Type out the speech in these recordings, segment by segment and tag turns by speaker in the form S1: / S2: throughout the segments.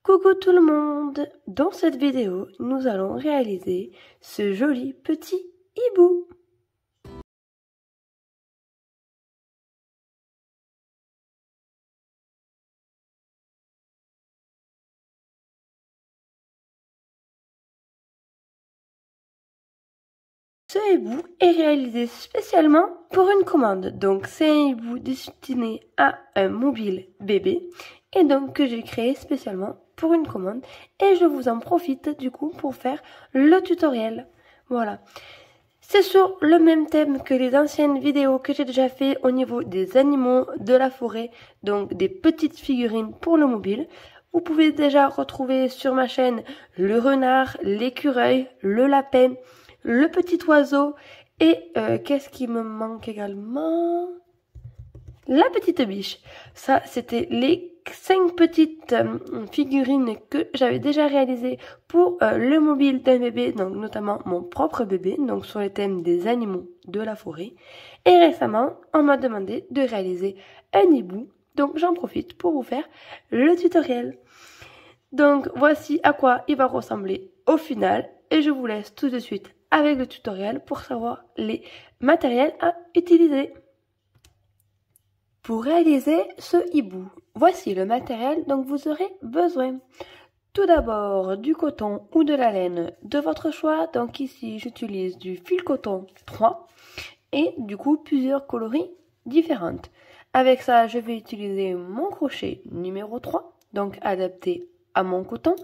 S1: Coucou tout le monde! Dans cette vidéo, nous allons réaliser ce joli petit hibou. Ce hibou est réalisé spécialement pour une commande. Donc c'est un hibou destiné à un mobile bébé et donc que j'ai créé spécialement pour une commande et je vous en profite du coup pour faire le tutoriel. Voilà. C'est sur le même thème que les anciennes vidéos que j'ai déjà fait au niveau des animaux de la forêt, donc des petites figurines pour le mobile. Vous pouvez déjà retrouver sur ma chaîne le renard, l'écureuil, le lapin, le petit oiseau et qu'est-ce qui me manque également? La petite biche. Ça, c'était les 5 petites figurines que j'avais déjà réalisées pour le mobile d'un bébé, donc notamment mon propre bébé, donc sur les thèmes des animaux de la forêt. Et récemment, on m'a demandé de réaliser un hibou, donc j'en profite pour vous faire le tutoriel. Donc voici à quoi il va ressembler au final et je vous laisse tout de suite avec le tutoriel pour savoir les matériels à utiliser. Pour réaliser ce hibou, voici le matériel dont vous aurez besoin. Tout d'abord du coton ou de la laine de votre choix. Donc ici j'utilise du fil coton 3 et du coup plusieurs coloris différentes. Avec ça je vais utiliser mon crochet numéro 3, donc adapté à mon coton.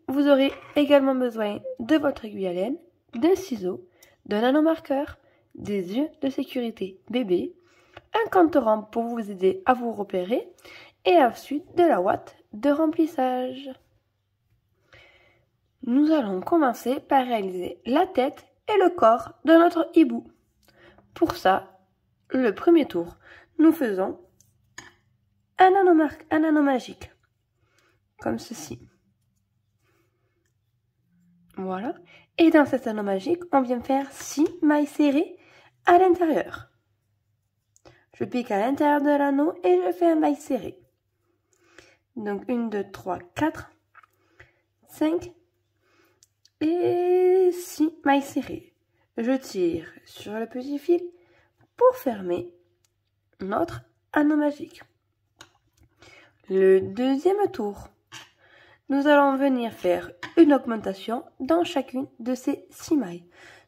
S1: Vous aurez également besoin de votre aiguille à laine, d'un ciseau, d'un nanomarqueur, des yeux de sécurité bébé, un compte-rang pour vous aider à vous repérer et ensuite de la ouate de remplissage. Nous allons commencer par réaliser la tête et le corps de notre hibou. Pour ça, le premier tour, nous faisons un anneau magique, comme ceci. Voilà. Et dans cet anneau magique, on vient faire 6 mailles serrées à l'intérieur. Je pique à l'intérieur de l'anneau et je fais un maille serré. Donc 1, 2, 3, 4, 5 et 6 mailles serrées. Je tire sur le petit fil pour fermer notre anneau magique. Le deuxième tour, nous allons venir faire une augmentation dans chacune de ces 6 mailles.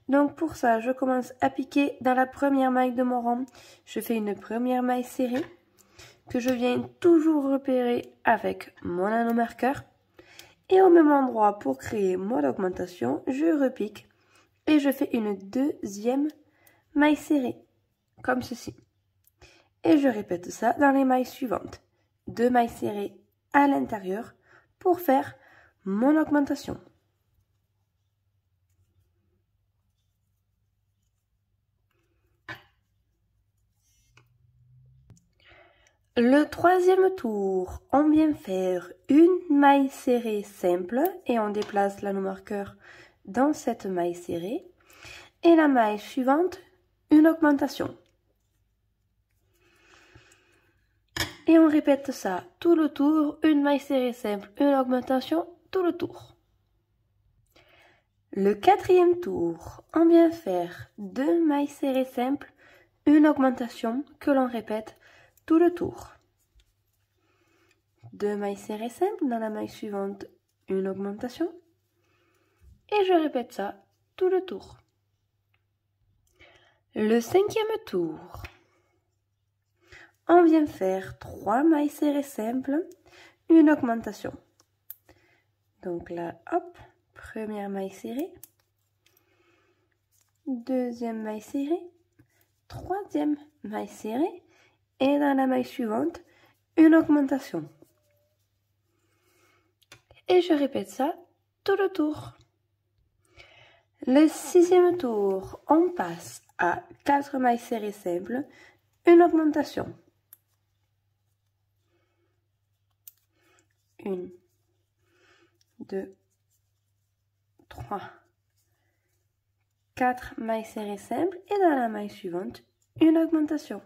S1: Donc pour ça, je commence à piquer dans la première maille de mon rang. Je fais une première maille serrée que je viens toujours repérer avec mon anneau marqueur. Et au même endroit, pour créer mon augmentation, je repique et je fais une deuxième maille serrée, comme ceci. Et je répète ça dans les mailles suivantes. 2 mailles serrées à l'intérieur pour faire mon augmentation. Le troisième tour, on vient faire une maille serrée simple et on déplace l'anneau marqueur dans cette maille serrée. Et la maille suivante, une augmentation. Et on répète ça tout le tour, une maille serrée simple, une augmentation, tout le tour. Le quatrième tour, on vient faire 2 mailles serrées simples, une augmentation que l'on répète tout le tour. 2 mailles serrées simples, dans la maille suivante, une augmentation. Et je répète ça tout le tour. Le cinquième tour, on vient faire 3 mailles serrées simples, une augmentation. Donc là, hop, première maille serrée, deuxième maille serrée, troisième maille serrée, et dans la maille suivante, une augmentation. Et je répète ça tout le tour. Le sixième tour, on passe à 4 mailles serrées simples, une augmentation. 1, 2, 3, 4 mailles serrées simples et dans la maille suivante, une augmentation.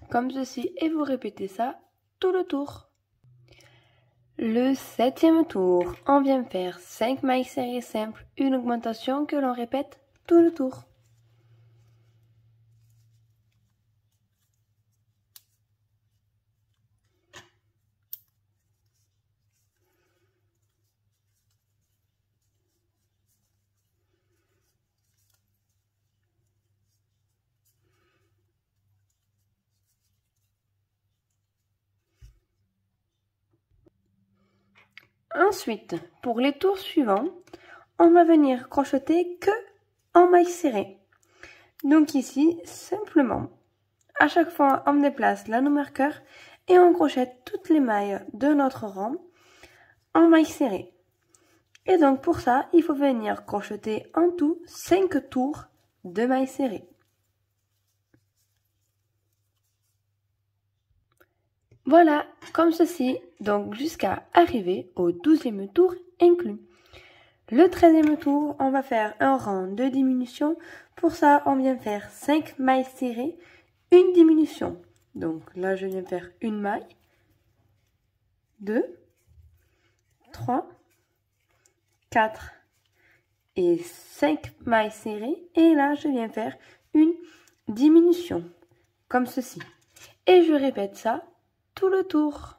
S1: Comme ceci et vous répétez ça tout le tour. Le 7e tour, on vient faire 5 mailles serrées simples, une augmentation que l'on répète tout le tour. Ensuite, pour les tours suivants, on va venir crocheter que en mailles serrées. Donc ici, simplement, à chaque fois, on déplace l'anneau marqueur et on crochette toutes les mailles de notre rang en mailles serrées. Et donc pour ça, il faut venir crocheter en tout 5 tours de mailles serrées. Voilà, comme ceci, donc jusqu'à arriver au 12e tour inclus. Le 13e tour, on va faire un rang de diminution. Pour ça, on vient faire 5 mailles serrées, une diminution. Donc là, je viens faire une maille, 2, 3, 4 et 5 mailles serrées. Et là, je viens faire une diminution, comme ceci. Et je répète ça tout le tour.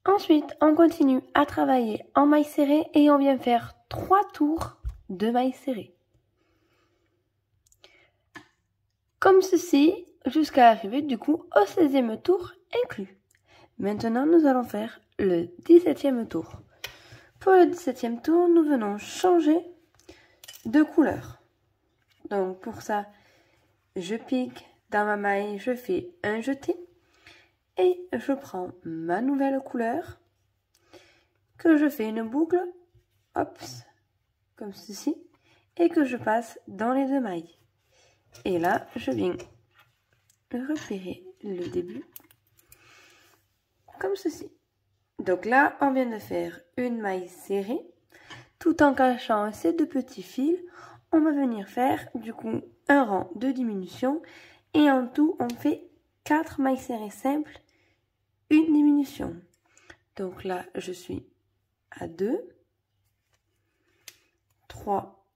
S1: Ensuite, on continue à travailler en mailles serrées et on vient faire 3 tours de mailles serrées. Comme ceci, jusqu'à arriver du coup au 16e tour inclus. Maintenant, nous allons faire le 17e tour. Pour le 17e tour, nous venons changer de couleur. Donc pour ça, je pique dans ma maille, je fais un jeté. Et je prends ma nouvelle couleur, que je fais une boucle, hop, comme ceci, et que je passe dans les 2 mailles. Et là, je viens repérer le début, comme ceci. Donc là, on vient de faire une maille serrée, tout en cachant ces 2 petits fils. On va venir faire, du coup, un rang de diminution, et en tout, on fait 4 mailles serrées simples, une diminution. Donc là, je suis à 2, 3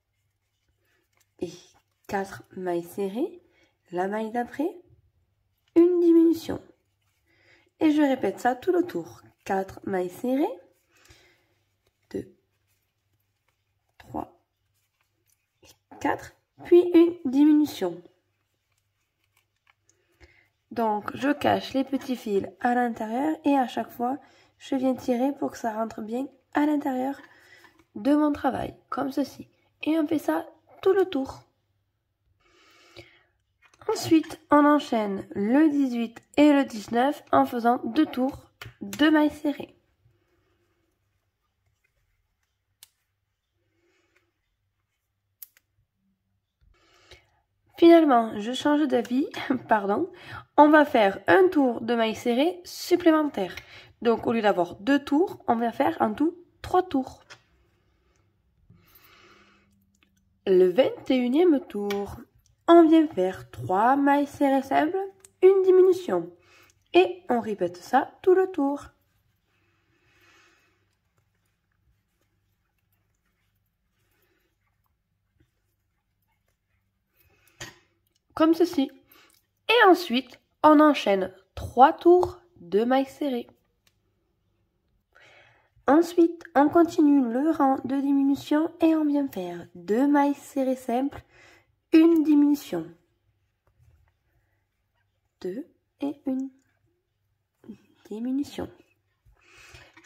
S1: et 4 mailles serrées. La maille d'après, une diminution. Et je répète ça tout le tour. 4 mailles serrées, 2, 3 et 4, puis une diminution. Donc, je cache les petits fils à l'intérieur et à chaque fois, je viens tirer pour que ça rentre bien à l'intérieur de mon travail, comme ceci. Et on fait ça tout le tour. Ensuite, on enchaîne le 18 et le 19 en faisant 2 tours de mailles serrées. Finalement, je change d'avis, pardon. On va faire un tour de mailles serrées supplémentaire. Donc, au lieu d'avoir 2 tours, on va faire en tout 3 tours. Le 21e tour, on vient faire 3 mailles serrées simples, une diminution. Et on répète ça tout le tour. Comme ceci. Et ensuite, on enchaîne 3 tours de mailles serrées. Ensuite, on continue le rang de diminution et on vient faire 2 mailles serrées simples, une diminution. 2 et une diminution.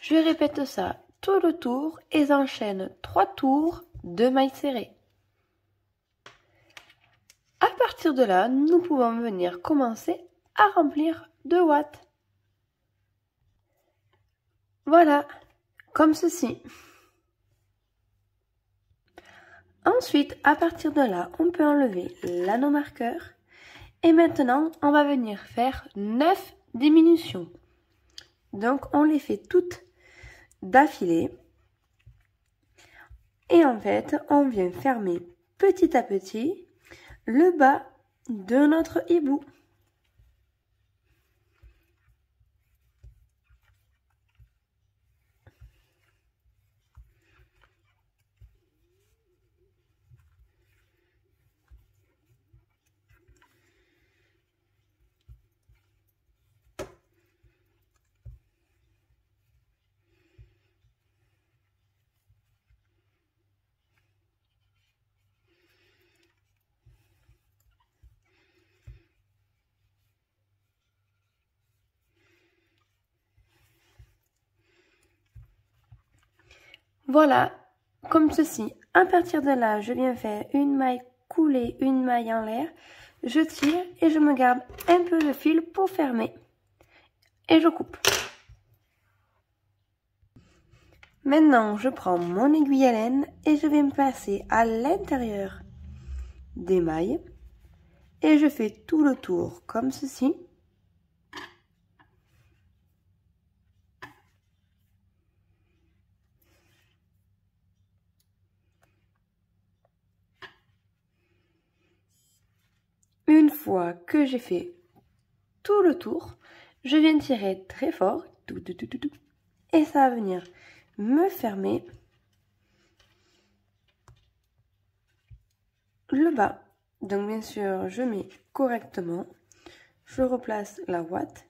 S1: Je répète ça tout le tour et j'enchaîne 3 tours de mailles serrées. À partir de là, nous pouvons venir commencer à remplir de watts. Voilà, comme ceci. Ensuite, à partir de là, on peut enlever l'anneau marqueur. Et maintenant, on va venir faire 9 diminutions. Donc, on les fait toutes d'affilée. Et en fait, on vient fermer petit à petit le bas de notre hibou. Voilà, comme ceci. À partir de là, je viens faire une maille coulée, une maille en l'air. Je tire et je me garde un peu de fil pour fermer. Et je coupe. Maintenant, je prends mon aiguille à laine et je vais me passer à l'intérieur des mailles. Et je fais tout le tour comme ceci. Une fois que j'ai fait tout le tour, je viens tirer très fort, et ça va venir me fermer le bas. Donc bien sûr, je mets correctement, je replace la ouate.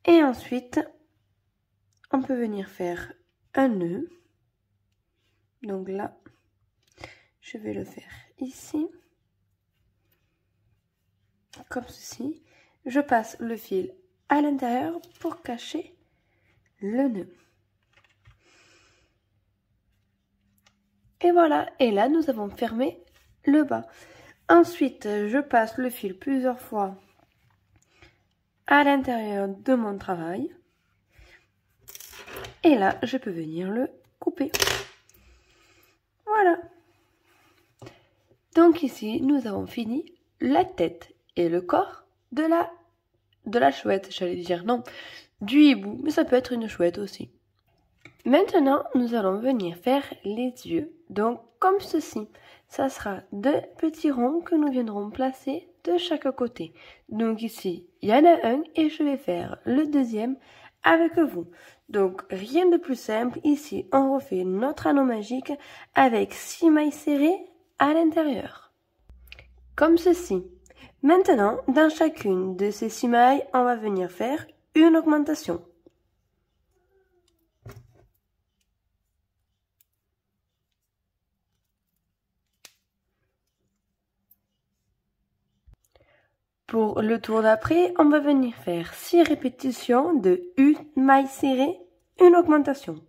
S1: Et ensuite, on peut venir faire un nœud. Donc là, je vais le faire ici, comme ceci. Je passe le fil à l'intérieur pour cacher le nœud. Et voilà, et là nous avons fermé le bas. Ensuite, je passe le fil plusieurs fois à l'intérieur de mon travail. Et là, je peux venir le couper. Voilà. Donc ici, nous avons fini la tête et le corps de la chouette, j'allais dire, non, du hibou, mais ça peut être une chouette aussi. Maintenant, nous allons venir faire les yeux. Donc, comme ceci, ça sera deux petits ronds que nous viendrons placer de chaque côté. Donc ici, il y en a un et je vais faire le deuxième avec vous. Donc, rien de plus simple. Ici, on refait notre anneau magique avec 6 mailles serrées à l'intérieur. Comme ceci. Maintenant, dans chacune de ces 6 mailles, on va venir faire une augmentation. Pour le tour d'après, on va venir faire 6 répétitions de une maille serrée, une augmentation.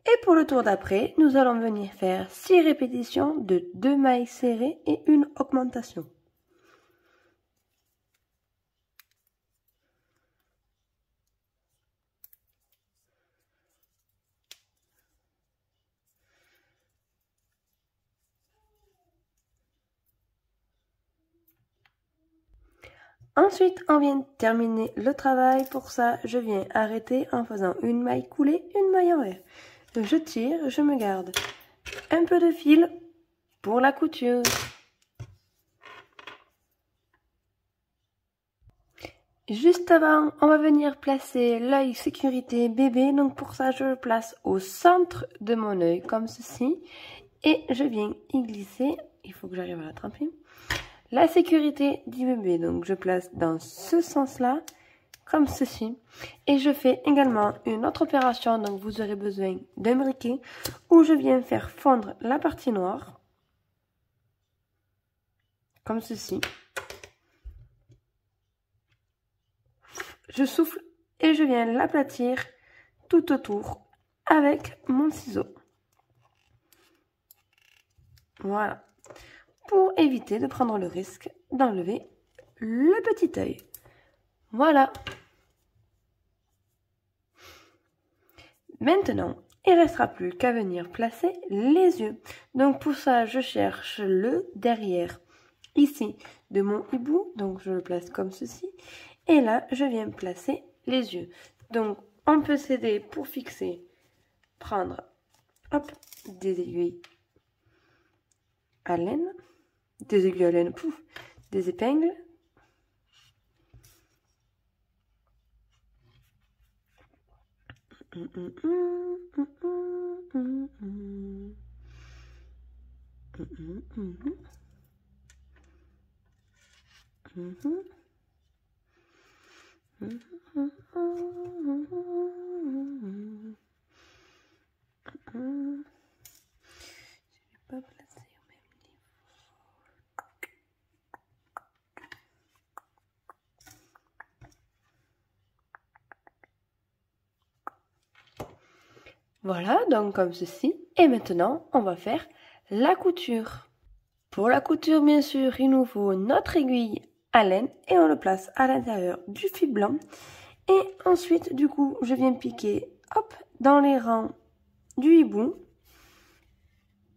S1: Et pour le tour d'après, nous allons venir faire 6 répétitions de 2 mailles serrées et une augmentation. Ensuite, on vient terminer le travail. Pour ça, je viens arrêter en faisant une maille coulée, une maille en l'air. Je tire, je me garde un peu de fil pour la couture. Juste avant, on va venir placer l'œil sécurité bébé. Donc pour ça, je le place au centre de mon œil, comme ceci. Et je viens y glisser, il faut que j'arrive à l'attraper, la sécurité du bébé. Donc je place dans ce sens-là, comme ceci. Et je fais également une autre opération, donc vous aurez besoin d'un briquet, où je viens faire fondre la partie noire, comme ceci. Je souffle et je viens l'aplatir tout autour avec mon ciseau. Voilà. Pour éviter de prendre le risque d'enlever le petit œil. Voilà. Maintenant, il ne restera plus qu'à venir placer les yeux. Donc pour ça, je cherche le derrière ici de mon hibou. Donc je le place comme ceci. Et là, je viens placer les yeux. Donc on peut s'aider pour fixer, prendre hop, des aiguilles à laine, des aiguilles à laine, pouf, des épingles. Pas placé au même niveau. Voilà, donc comme ceci. Et maintenant, on va faire la couture. Pour la couture, bien sûr, il nous faut notre aiguille à laine et on le place à l'intérieur du fil blanc. Et ensuite, du coup, je viens piquer, hop, dans les rangs du hibou.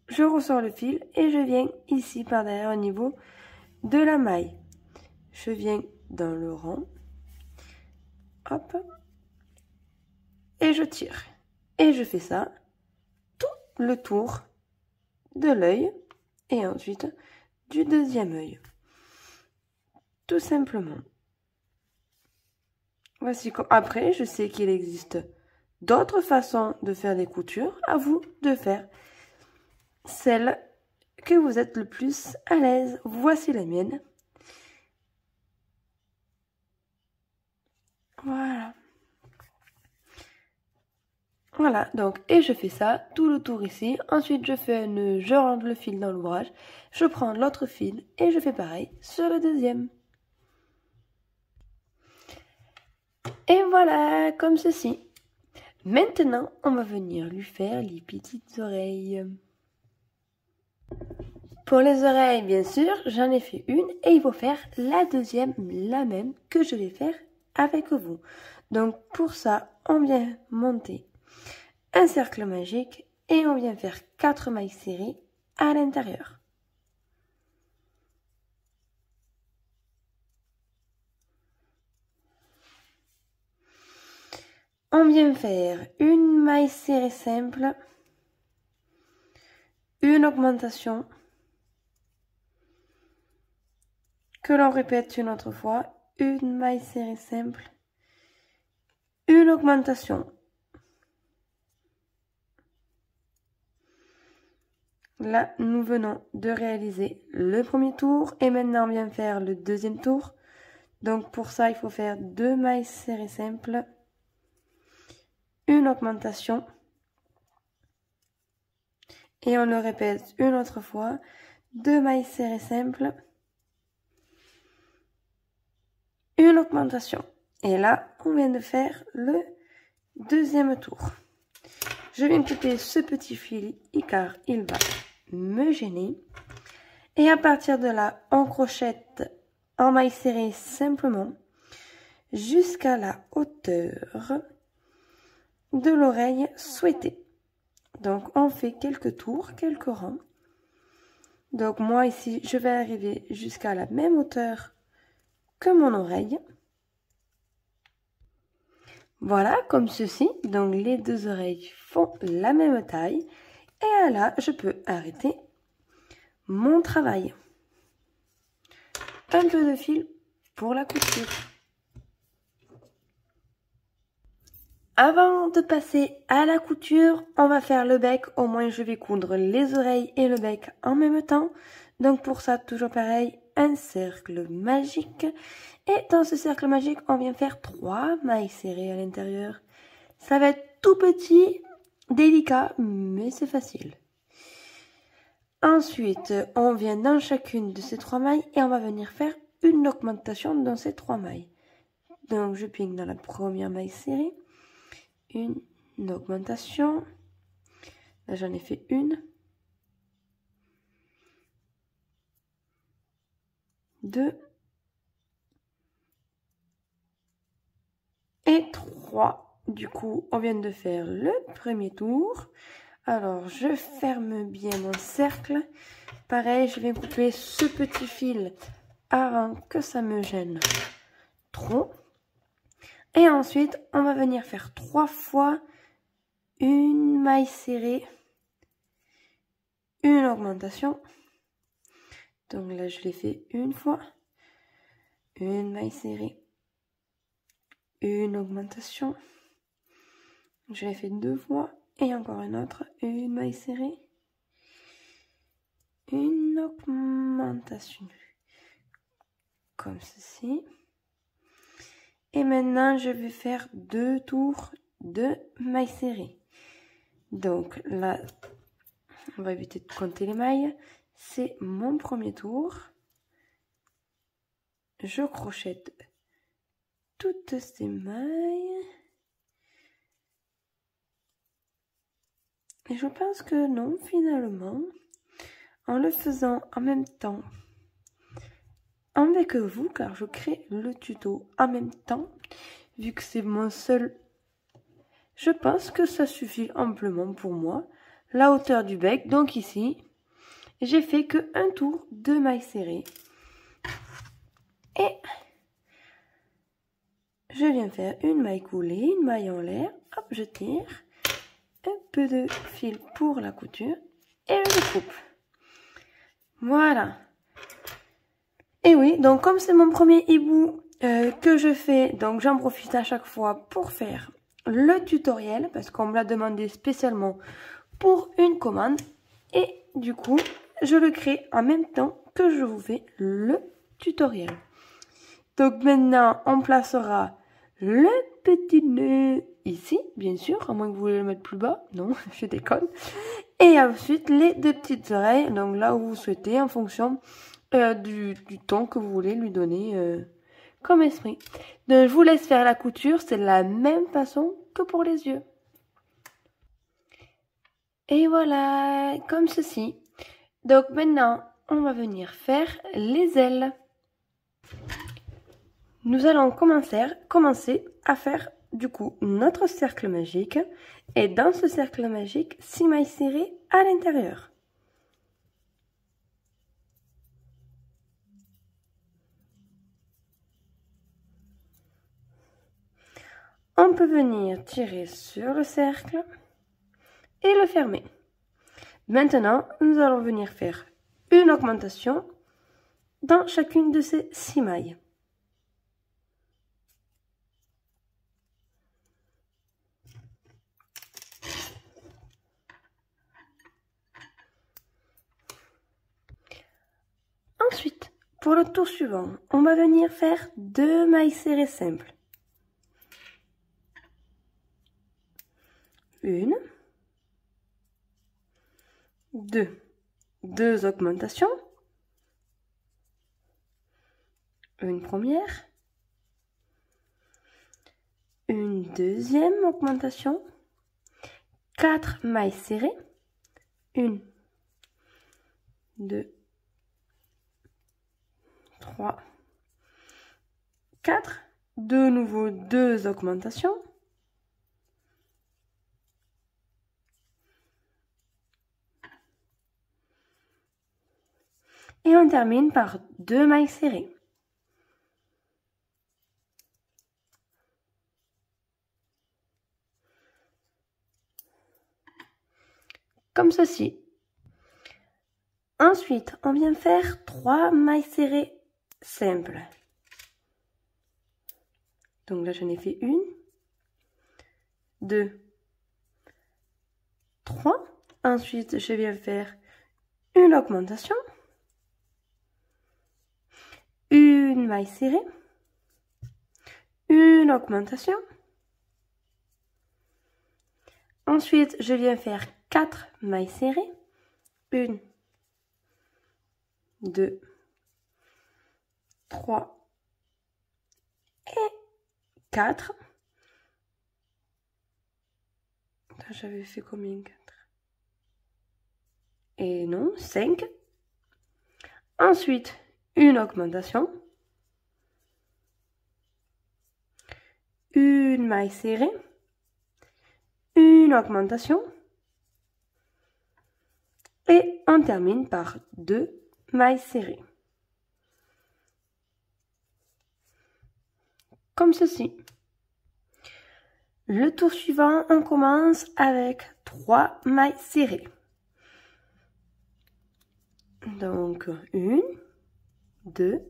S1: Je ressors le fil et je viens ici par derrière au niveau de la maille. Je viens dans le rang, hop, et je tire. Et je fais ça tout le tour de l'œil et ensuite du deuxième œil. Tout simplement. Voici comme après, je sais qu'il existe d'autres façons de faire des coutures. À vous de faire celle que vous êtes le plus à l'aise. Voici la mienne. Voilà. Voilà, donc, et je fais ça tout le tour ici. Ensuite, je fais un nœud, je rentre le fil dans l'ouvrage. Je prends l'autre fil et je fais pareil sur le deuxième. Et voilà, comme ceci. Maintenant, on va venir lui faire les petites oreilles. Pour les oreilles, bien sûr, j'en ai fait une et il faut faire la deuxième, la même que je vais faire avec vous. Donc, pour ça, on vient monter un cercle magique et on vient faire 4 mailles serrées à l'intérieur. On vient faire une maille serrée simple, une augmentation, que l'on répète une autre fois, une maille serrée simple, une augmentation. Là, nous venons de réaliser le premier tour et maintenant on vient faire le deuxième tour. Donc pour ça, il faut faire 2 mailles serrées simples, une augmentation et on le répète une autre fois, 2 mailles serrées simples, une augmentation. Et là, on vient de faire le deuxième tour. Je viens couper ce petit fil car il va me gêner. Et à partir de là, on crochette en maille serrée simplement jusqu'à la hauteur de l'oreille souhaitée. Donc on fait quelques tours, quelques rangs. Donc moi ici, je vais arriver jusqu'à la même hauteur que mon oreille. Voilà, comme ceci. Donc les deux oreilles font la même taille. Et là, je peux arrêter mon travail. Un peu de fil pour la couture. Avant de passer à la couture, on va faire le bec. Au moins, je vais coudre les oreilles et le bec en même temps. Donc pour ça, toujours pareil, un cercle magique. Et dans ce cercle magique, on vient faire 3 mailles serrées à l'intérieur. Ça va être tout petit, délicat, mais c'est facile. Ensuite, on vient dans chacune de ces 3 mailles et on va venir faire une augmentation dans ces 3 mailles. Donc je pique dans la première maille serrée, une augmentation. Là j'en ai fait une, 2 et 3. Du coup, on vient de faire le premier tour. Alors, je ferme bien mon cercle. Pareil, je vais couper ce petit fil avant que ça me gêne trop. Et ensuite, on va venir faire 3 fois une maille serrée, une augmentation. Donc là, je l'ai fait une fois, une maille serrée, une augmentation. Je l'ai fait 2 fois et encore une autre, une maille serrée, une augmentation, comme ceci. Et maintenant, je vais faire 2 tours de mailles serrées. Donc là, on va éviter de compter les mailles. C'est mon premier tour. Je crochette toutes ces mailles. Et je pense que non, finalement, en le faisant en même temps avec vous, car je crée le tuto en même temps, vu que c'est mon seul, je pense que ça suffit amplement pour moi. La hauteur du bec, donc ici, j'ai fait que un tour de mailles serrées. Et je viens faire une maille coulée, une maille en l'air, hop, je tire, un peu de fil pour la couture, et je coupe. Voilà. Et oui, donc comme c'est mon premier hibou que je fais, donc j'en profite à chaque fois pour faire le tutoriel, parce qu'on me l'a demandé spécialement pour une commande. Et du coup, je le crée en même temps que je vous fais le tutoriel. Donc maintenant, on placera le petit nœud ici, bien sûr, à moins que vous voulez le mettre plus bas. Non, je déconne. Et ensuite, les 2 petites oreilles, donc là où vous souhaitez, en fonction du ton que vous voulez lui donner comme esprit. Donc je vous laisse faire la couture, c'est de la même façon que pour les yeux. Et voilà, comme ceci. Donc maintenant, on va venir faire les ailes. Nous allons commencer à faire du coup notre cercle magique. Et dans ce cercle magique, 6 mailles serrées à l'intérieur. On peut venir tirer sur le cercle et le fermer. Maintenant, nous allons venir faire une augmentation dans chacune de ces 6 mailles. Ensuite, pour le tour suivant, on va venir faire 2 mailles serrées simples. Une, deux augmentations, une première, une deuxième augmentation, 4 mailles serrées, 1, 2, 3, 4, de nouveau 2 augmentations, et on termine par 2 mailles serrées. Comme ceci. Ensuite, on vient faire 3 mailles serrées simples. Donc là, j'en ai fait 1, 2, 3. Ensuite, je viens faire une augmentation, une maille serrée, une augmentation. Ensuite, je viens faire 4 mailles serrées, 1, 2, 3 et 4. J'avais fait combien? 4. Et non, 5. Ensuite, une augmentation, une maille serrée, une augmentation, et on termine par 2 mailles serrées. Comme ceci. Le tour suivant, on commence avec 3 mailles serrées. Donc 1, 2,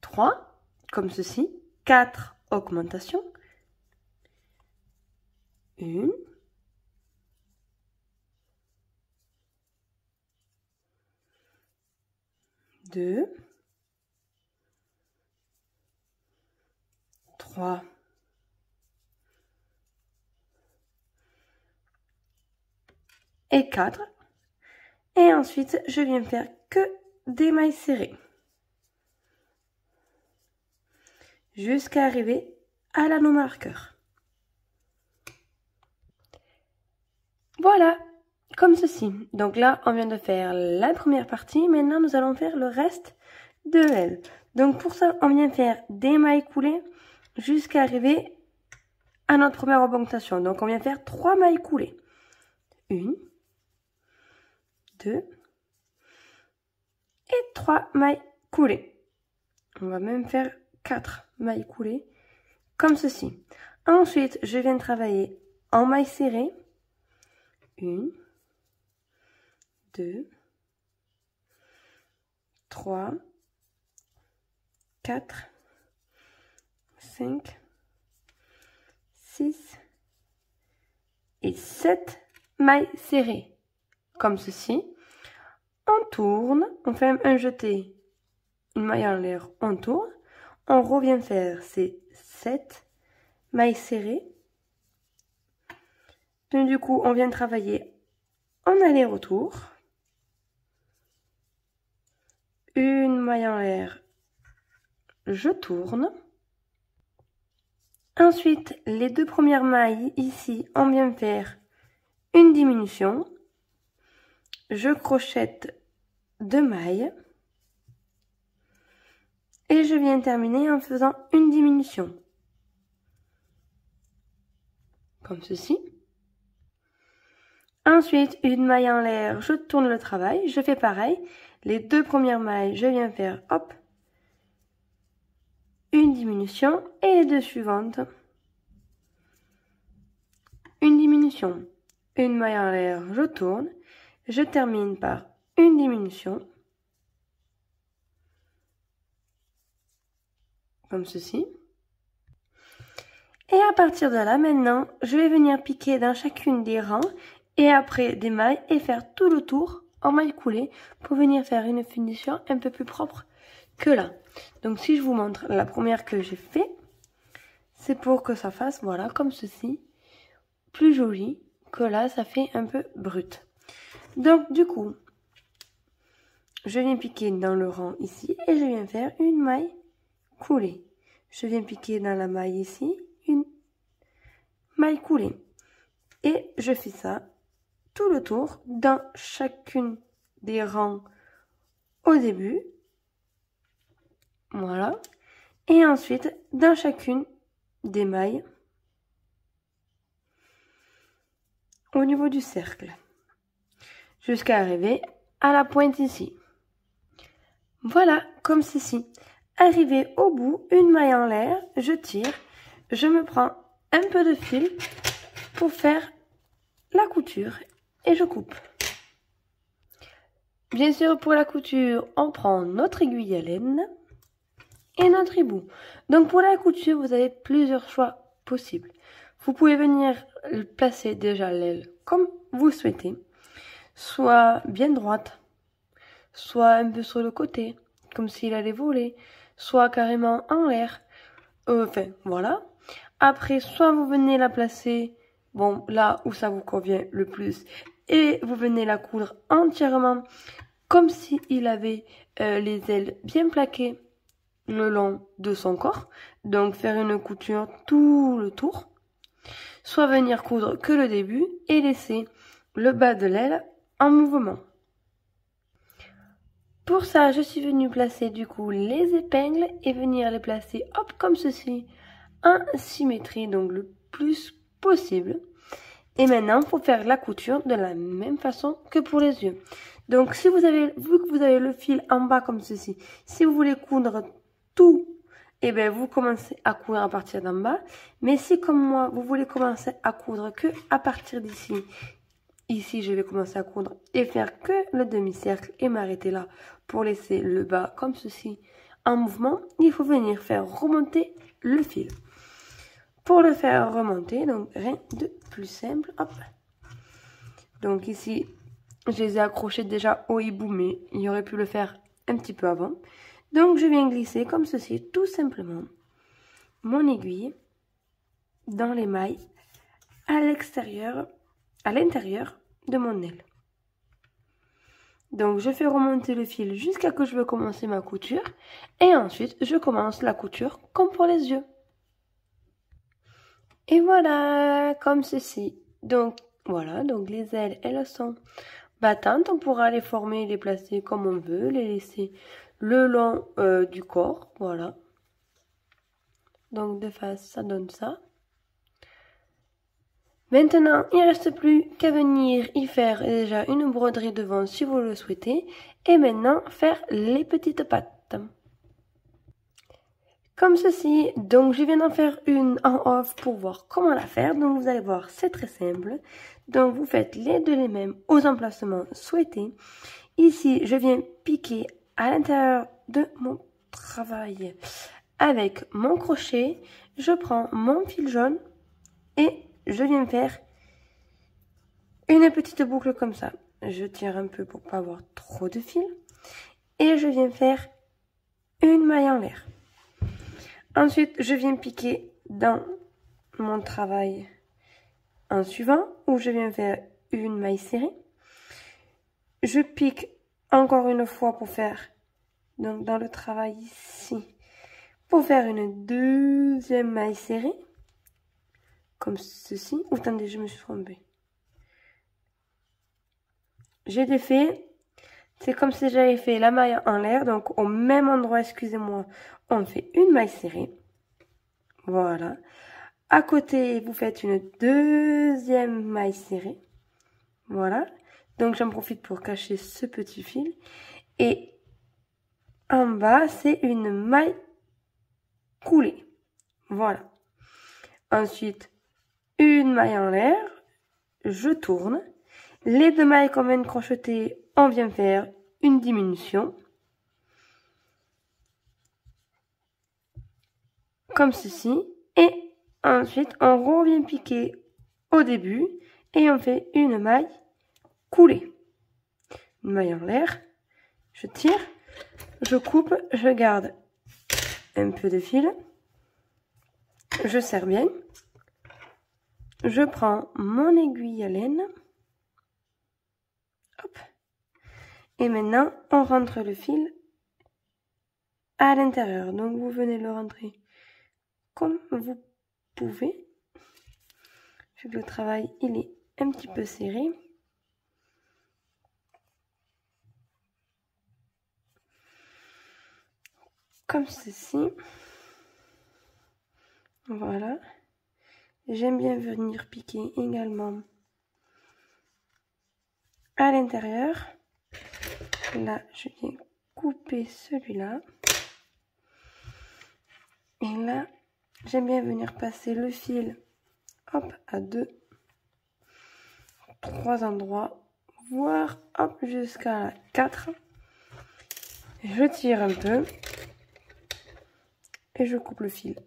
S1: 3, comme ceci, 4 augmentations, 1, 2, 3 et 4. Et ensuite, je viens faire que des mailles serrées jusqu'à arriver à l'anneau marqueur. Voilà, comme ceci. Donc là, on vient de faire la première partie. Maintenant, nous allons faire le reste de l'aile. Donc pour ça, on vient faire des mailles coulées jusqu'à arriver à notre première augmentation. Donc on vient faire 3 mailles coulées. 1, 2 et 3 mailles coulées. On va même faire 4 mailles coulées comme ceci. Ensuite, je viens travailler en mailles serrées. 1, 2, 3, 4, 5, 6 et 7 mailles serrées. Comme ceci. On tourne, on fait un jeté, une maille en l'air, on tourne. On revient faire ces 7 mailles serrées. Donc du coup, on vient travailler en aller-retour. Une maille en l'air, je tourne. Ensuite, les 2 premières mailles, ici, on vient faire une diminution. Je crochette 2 mailles. Et je viens terminer en faisant une diminution. Comme ceci. Ensuite, une maille en l'air, je tourne le travail. Je fais pareil. Les 2 premières mailles, je viens faire, hop, une diminution. Et les 2 suivantes, une diminution. Une maille en l'air, je tourne. Je termine par une diminution. Comme ceci. Et à partir de là, maintenant, je vais venir piquer dans chacune des rangs et après des mailles et faire tout le tour en mailles coulées pour venir faire une finition un peu plus propre que là. Donc si je vous montre la première que j'ai fait, c'est pour que ça fasse, voilà, comme ceci, plus joli que là, ça fait un peu brut. Donc du coup, je viens piquer dans le rang ici et je viens faire une maille coulée. Je viens piquer dans la maille ici, une maille coulée. Et je fais ça tout le tour dans chacune des rangs au début. Voilà. Et ensuite, dans chacune des mailles au niveau du cercle. Jusqu'à arriver à la pointe ici. Voilà, comme ceci. Arrivé au bout, une maille en l'air, je tire, je me prends un peu de fil pour faire la couture et je coupe. Bien sûr, pour la couture, on prend notre aiguille à laine et notre hibou. Donc pour la couture, vous avez plusieurs choix possibles. Vous pouvez venir placer déjà l'aile comme vous souhaitez, soit bien droite, soit un peu sur le côté, comme s'il allait voler, soit carrément en l'air. Enfin, voilà. Après, soit vous venez la placer, bon, là où ça vous convient le plus, et vous venez la coudre entièrement, comme s'il avait les ailes bien plaquées le long de son corps. Donc, faire une couture tout le tour. Soit venir coudre que le début et laisser le bas de l'aile en mouvement. Pour ça, je suis venue placer du coup les épingles et venir les placer hop comme ceci en symétrie, donc le plus possible. Et maintenant, il faut faire la couture de la même façon que pour les yeux. Donc si vous avez, vu que vous avez le fil en bas comme ceci, si vous voulez coudre tout, et bien vous commencez à coudre à partir d'en bas. Mais si comme moi, vous voulez commencer à coudre que à partir d'ici, ici, je vais commencer à coudre et faire que le demi-cercle et m'arrêter là pour laisser le bas comme ceci en mouvement. Il faut venir faire remonter le fil. Pour le faire remonter, donc rien de plus simple. Hop. Donc ici, je les ai accrochés déjà au hibou, mais il aurait pu le faire un petit peu avant. Donc je viens glisser comme ceci, tout simplement. mon aiguille dans les mailles à l'intérieur de mon aile. Donc je fais remonter le fil jusqu'à que je veux commencer ma couture et ensuite je commence la couture comme pour les yeux. Et voilà, comme ceci. Donc voilà, donc les ailes elles sont battantes, on pourra les former, les placer comme on veut, les laisser le long du corps, voilà. Donc de face ça donne ça. Maintenant, il ne reste plus qu'à venir y faire déjà une broderie devant si vous le souhaitez. Et maintenant, faire les petites pattes. Comme ceci. Donc, je viens d'en faire une en off pour voir comment la faire. Donc, vous allez voir, c'est très simple. Donc, vous faites les deux les mêmes aux emplacements souhaités. Ici, je viens piquer à l'intérieur de mon travail avec mon crochet. Je prends mon fil jaune et je viens faire une petite boucle comme ça. Je tire un peu pour pas avoir trop de fil. Et je viens faire une maille en l'air. Ensuite, je viens piquer dans mon travail en suivant, où je viens faire une maille serrée. Je pique encore une fois pour faire, donc dans le travail ici, pour faire une deuxième maille serrée. Comme ceci. Attendez, je me suis trompée. J'ai défait. C'est comme si j'avais fait la maille en l'air. Donc au même endroit, excusez-moi, on fait une maille serrée. Voilà. À côté, vous faites une deuxième maille serrée. Voilà. Donc j'en profite pour cacher ce petit fil. Et en bas, c'est une maille coulée. Voilà. Ensuite, une maille en l'air, je tourne. Les deux mailles qu'on vient de crocheter, on vient faire une diminution. Comme ceci. Et ensuite, on revient piquer au début et on fait une maille coulée. Une maille en l'air, je tire, je coupe, je garde un peu de fil. Je serre bien. Je prends mon aiguille à laine. Hop. Et maintenant, on rentre le fil à l'intérieur. Donc, vous venez le rentrer comme vous pouvez. Vu que le travail, il est un petit peu serré. Comme ceci. Voilà. J'aime bien venir piquer également à l'intérieur. Là, je viens couper celui-là. Et là, j'aime bien venir passer le fil, hop, à 2, 3 endroits, voire hop, jusqu'à 4. Je tire un peu et je coupe le fil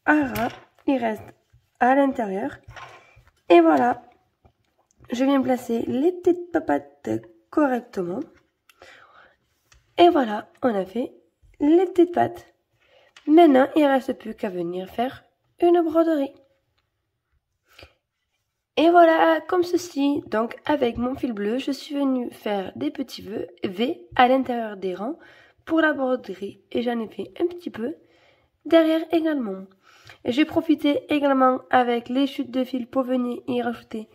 S1: à ras. Il reste à l'intérieur. Et voilà, je viens placer les petites papates correctement. Et voilà, on a fait les petites pattes. Maintenant, il ne reste plus qu'à venir faire une broderie. Et voilà, comme ceci. Donc, avec mon fil bleu, je suis venue faire des petits V à l'intérieur des rangs pour la broderie. Et j'en ai fait un petit peu derrière également. J'ai profité également avec les chutes de fil pour venir y rajouter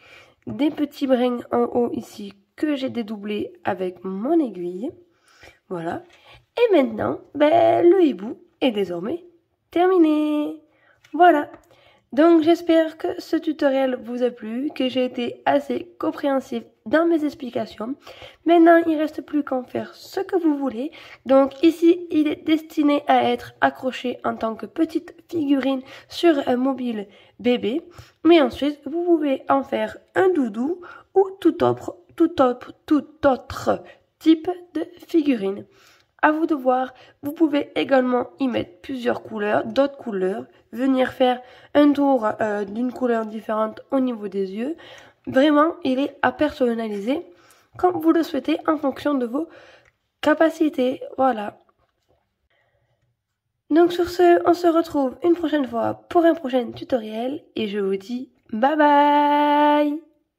S1: des petits brins en haut ici que j'ai dédoublés avec mon aiguille. Voilà. Et maintenant, le hibou est désormais terminé. Voilà. Donc j'espère que ce tutoriel vous a plu, que j'ai été assez compréhensif dans mes explications. Maintenant, il ne reste plus qu'à faire ce que vous voulez. Donc ici, il est destiné à être accroché en tant que petite figurine sur un mobile bébé. Mais ensuite, vous pouvez en faire un doudou ou tout autre type de figurine. À vous de voir, vous pouvez également y mettre plusieurs couleurs, d'autres couleurs, venir faire un tour d'une couleur différente au niveau des yeux. Vraiment, il est à personnaliser comme vous le souhaitez en fonction de vos capacités. Voilà. Donc sur ce, on se retrouve une prochaine fois pour un prochain tutoriel et je vous dis bye bye.